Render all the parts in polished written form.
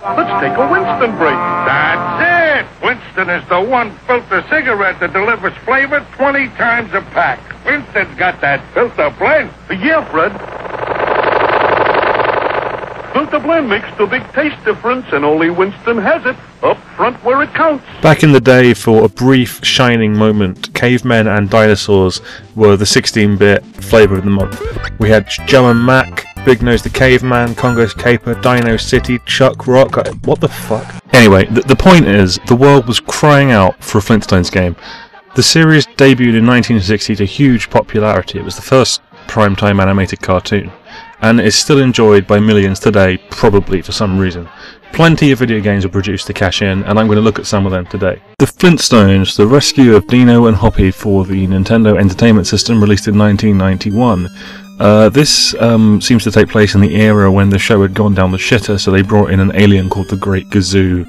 Let's take a Winston break. That's it! Winston is the one filter cigarette that delivers flavor 20 times a pack. Winston's got that filter blend. Yeah, Fred. Filter blend makes the big taste difference, and only Winston has it. Up front where it counts. Back in the day, for a brief shining moment, cavemen and dinosaurs were the 16-bit flavour of the month. We had Joe and Mac, Big Nose the Caveman, Congo's Caper, Dino City, Chuck Rock. What the fuck? Anyway, the point is, the world was crying out for a Flintstones game. The series debuted in 1960 to huge popularity. It was the first primetime animated cartoon, and is still enjoyed by millions today, probably for some reason. Plenty of video games were produced to cash in, and I'm going to look at some of them today. The Flintstones, the rescue of Dino and Hoppy for the Nintendo Entertainment System, released in 1991. This seems to take place in the era when the show had gone down the shitter, so they brought in an alien called the Great Gazoo,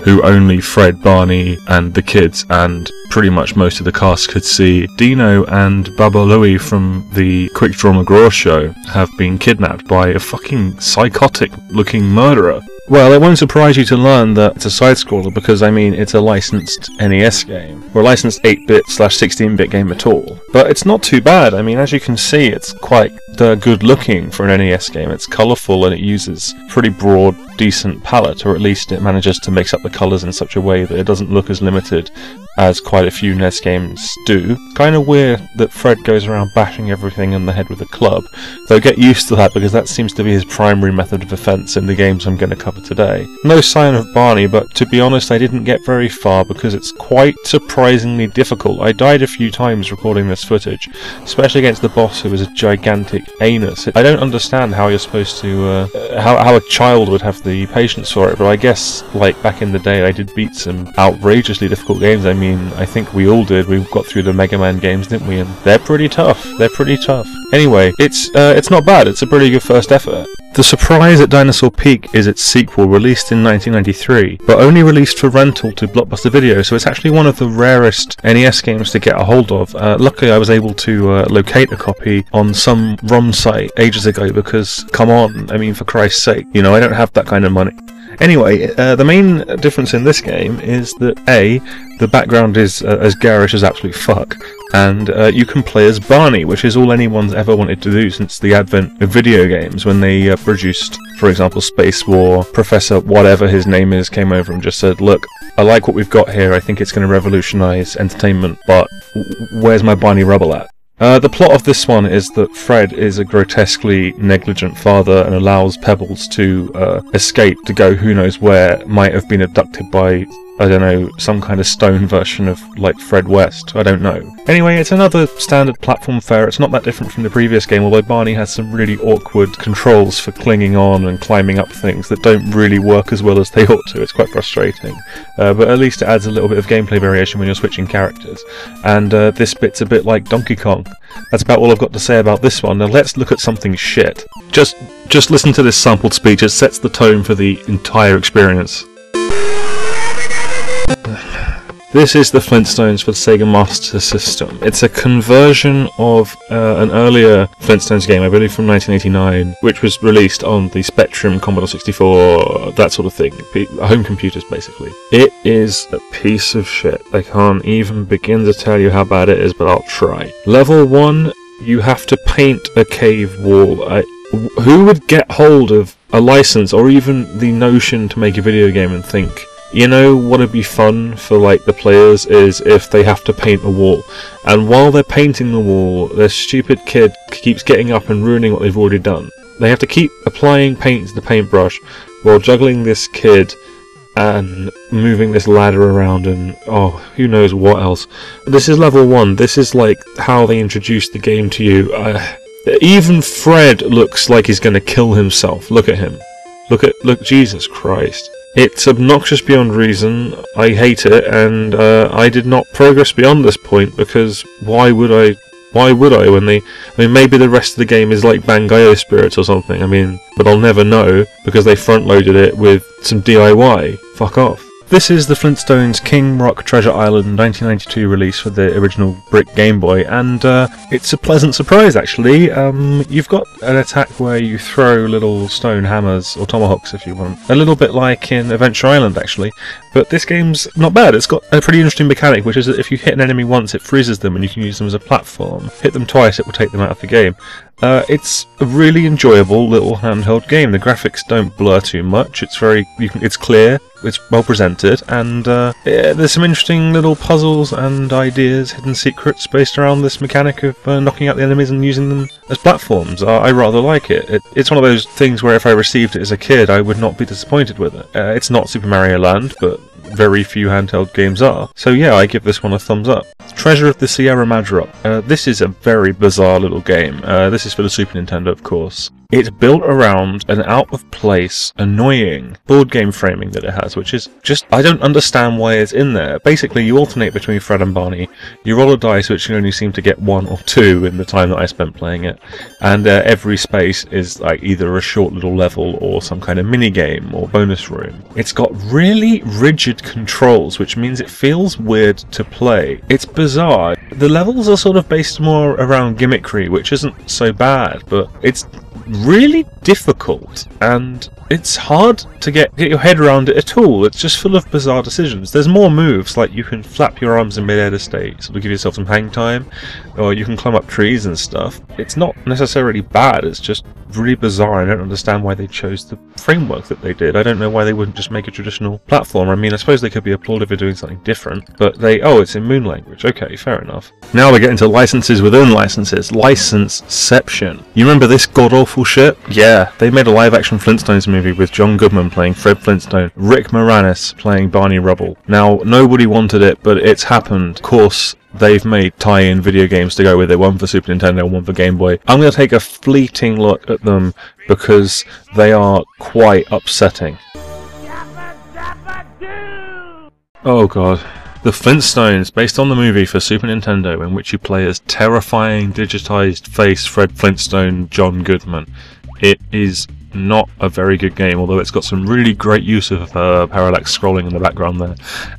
who only Fred, Barney, and the kids, and pretty much most of the cast could see. Dino and Baba Louie from the Quick Draw McGraw show have been kidnapped by a fucking psychotic-looking murderer. Well, it won't surprise you to learn that it's a side-scroller because, I mean, it's a licensed NES game, or a licensed 8-bit / 16-bit game at all. But it's not too bad. I mean, as you can see, it's quite good-looking for an NES game. It's colourful and it uses pretty broad, decent palette, or at least it manages to mix up the colours in such a way that it doesn't look as limited as quite a few NES games do. Kind of weird that Fred goes around bashing everything in the head with a club, though get used to that because that seems to be his primary method of offence in the games I'm going to cover today. No sign of Barney, but to be honest I didn't get very far because it's quite surprisingly difficult. I died a few times recording this footage, especially against the boss who was a gigantic anus. I don't understand how you're supposed to, how a child would have the patience for it, but I guess, like, back in the day I did beat some outrageously difficult games. I mean, I think we all did. We got through the Mega Man games, didn't we? And they're pretty tough. They're pretty tough. Anyway, it's not bad. It's a pretty good first effort. The surprise at Dinosaur Pig is its sequel, released in 1993, but only released for rental to Blockbuster Video, so it's actually one of the rarest NES games to get a hold of. Luckily I was able to locate a copy on some ROM site ages ago because, come on, I mean, for Christ's sake, you know, I don't have that kind of money. Anyway, the main difference in this game is that A, the background is as garish as absolute fuck, and you can play as Barney, which is all anyone's ever wanted to do since the advent of video games, when they produced, for example, Space War. Professor whatever his name is came over and just said, look, I like what we've got here, I think it's going to revolutionise entertainment, but where's my Barney Rubble at? The plot of this one is that Fred is a grotesquely negligent father and allows Pebbles to escape to go who knows where, might have been abducted by, I don't know, some kind of stone version of, like, Fred West, I don't know. Anyway, it's another standard platform fare. It's not that different from the previous game, although Barney has some really awkward controls for clinging on and climbing up things that don't really work as well as they ought to. It's quite frustrating. But at least it adds a little bit of gameplay variation when you're switching characters. And this bit's a bit like Donkey Kong. That's about all I've got to say about this one. Now let's look at something shit. Just listen to this sampled speech. It sets the tone for the entire experience. This is the Flintstones for the Sega Master System. It's a conversion of an earlier Flintstones game, I believe from 1989, which was released on the Spectrum, Commodore 64, that sort of thing. Home computers, basically. It is a piece of shit. I can't even begin to tell you how bad it is, but I'll try. Level 1, you have to paint a cave wall. Who would get hold of a license, or even the notion to make a video game and think, you know what would be fun for, like, the players is if they have to paint a wall, and while they're painting the wall, their stupid kid keeps getting up and ruining what they've already done. They have to keep applying paint to the paintbrush while juggling this kid and moving this ladder around and, oh, who knows what else. This is level 1. This is, like, how they introduced the game to you. Even Fred looks like he's going to kill himself. Look at him. Look, Jesus Christ. It's obnoxious beyond reason, I hate it, and I did not progress beyond this point, because why would I when I mean, maybe the rest of the game is like Bangai Spirits or something, I mean, but I'll never know, because they front-loaded it with some DIY. Fuck off. This is the Flintstones Kingroc Treasure Island 1992 release for the original brick Game Boy, and it's a pleasant surprise actually. You've got an attack where you throw little stone hammers, or tomahawks if you want, a little bit like in Adventure Island actually, but this game's not bad. It's got a pretty interesting mechanic, which is that if you hit an enemy once it freezes them and you can use them as a platform. Hit them twice it will take them out of the game. It's a really enjoyable little handheld game. The graphics don't blur too much. It's it's clear, it's well presented, and there's some interesting little puzzles and ideas, hidden secrets based around this mechanic of knocking out the enemies and using them as platforms. I rather like it. It's one of those things where if I received it as a kid I would not be disappointed with it. It's not Super Mario Land, but very few handheld games are. So yeah, I give this one a thumbs up. Treasure of the Sierra Madre. This is a very bizarre little game. This is for the Super Nintendo, of course. It's built around an out-of-place, annoying board game framing that it has, which is just, I don't understand why it's in there. Basically, you alternate between Fred and Barney, you roll a dice which you only seem to get 1 or 2 in the time that I spent playing it, and every space is like either a short little level or some kind of mini-game or bonus room. It's got really rigid controls, which means it feels weird to play. It's bizarre. The levels are sort of based more around gimmickry, which isn't so bad, but it's really difficult, and it's hard to get your head around it at all. It's just full of bizarre decisions. There's more moves, like you can flap your arms in mid-air to stay, sort of give yourself some hang time, or you can climb up trees and stuff. It's not necessarily bad, it's just really bizarre. I don't understand why they chose the framework that they did. I don't know why they wouldn't just make a traditional platform. I mean, I suppose they could be applauded for doing something different, but it's in Moon language. Okay, fair enough. Now we get into licenses within licenses. Licenseception. You remember this god-awful shit? Yeah, they made a live-action Flintstones movie with John Goodman playing Fred Flintstone, Rick Moranis playing Barney Rubble. Now, nobody wanted it, but it's happened. Of course, they've made tie-in video games to go with it, one for Super Nintendo and one for Game Boy. I'm going to take a fleeting look at them because they are quite upsetting. Oh god. The Flintstones, based on the movie for Super Nintendo, in which you play as terrifying digitized face Fred Flintstone John Goodman. It is not a very good game, although it's got some really great use of parallax scrolling in the background there.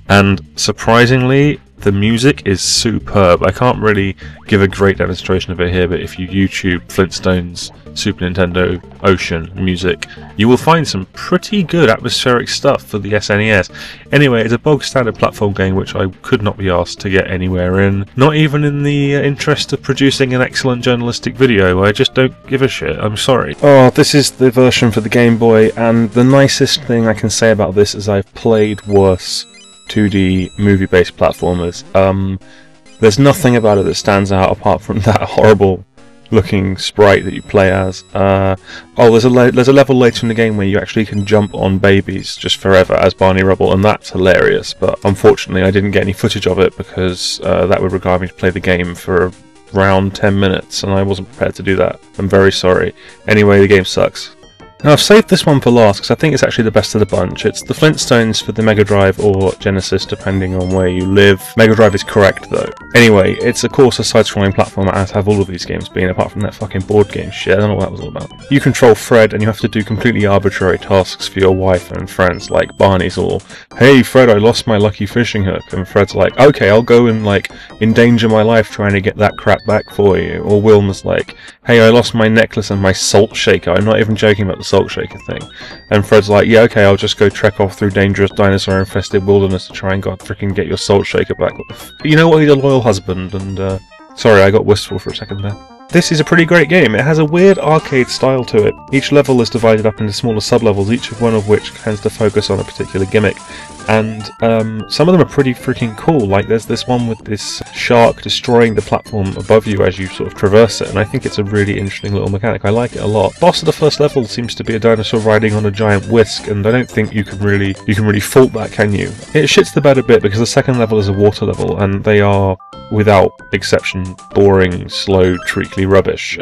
And surprisingly, the music is superb. I can't really give a great demonstration of it here, but if you YouTube Flintstones Super Nintendo Ocean music, you will find some pretty good atmospheric stuff for the SNES. Anyway, it's a bog standard platform game which I could not be asked to get anywhere in, not even in the interest of producing an excellent journalistic video. I just don't give a shit, I'm sorry. Oh, this is the version for the Game Boy, and the nicest thing I can say about this is I've played worse 2D movie-based platformers. There's nothing about it that stands out apart from that horrible looking sprite that you play as. There's a level later in the game where you actually can jump on babies just forever as Barney Rubble, and that's hilarious, but unfortunately I didn't get any footage of it because that would require me to play the game for around 10 minutes, and I wasn't prepared to do that. I'm very sorry. Anyway, the game sucks. Now, I've saved this one for last because I think it's actually the best of the bunch. It's the Flintstones for the Mega Drive or Genesis, depending on where you live. Mega Drive is correct, though. Anyway, it's of course a side-scrolling platformer, as have all of these games been, apart from that fucking board game shit. I don't know what that was all about. You control Fred, and you have to do completely arbitrary tasks for your wife and friends, like Barney's all, "Hey Fred, I lost my lucky fishing hook," and Fred's like, "Okay, I'll go and endanger my life trying to get that crap back for you." Or Wilma's like, "Hey, I lost my necklace and my salt shaker." I'm not even joking about the salt shaker thing. And Fred's like, "Yeah, okay, I'll just go trek off through dangerous dinosaur-infested wilderness to try and freaking get your salt shaker back." You know what? He's a loyal husband, and sorry, I got wistful for a second there. This is a pretty great game. It has a weird arcade style to it. Each level is divided up into smaller sub-levels, each of one of which tends to focus on a particular gimmick. And some of them are pretty freaking cool. Like there's this one with this shark destroying the platform above you as you sort of traverse it, and I think it's a really interesting little mechanic. I like it a lot. Boss of the first level seems to be a dinosaur riding on a giant whisk, and I don't think you can really fault that, can you? It shits the bed a bit because the second level is a water level, and they are, without exception, boring, slow, treacly rubbish.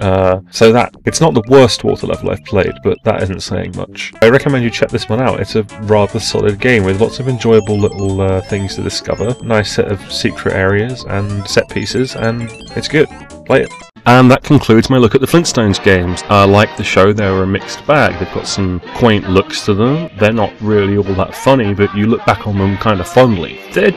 So that it's not the worst water level I've played, but that isn't saying much. I recommend you check this one out. It's a rather solid game with lots of enjoyable little things to discover, nice set of secret areas and set pieces, and it's good. Play it. And that concludes my look at the Flintstones games. Like the show, they're a mixed bag. They've got some quaint looks to them. They're not really all that funny, but you look back on them kind of fondly. They're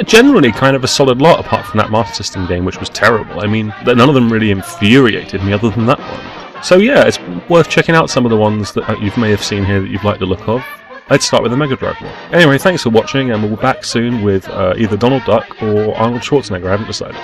generally kind of a solid lot, apart from that Master System game, which was terrible. I mean, none of them really infuriated me other than that one. So yeah, it's worth checking out some of the ones that you may have seen here that you've liked the look of. I'd start with the Mega Drive one. Anyway, thanks for watching, and we'll be back soon with either Donald Duck or Arnold Schwarzenegger. I haven't decided.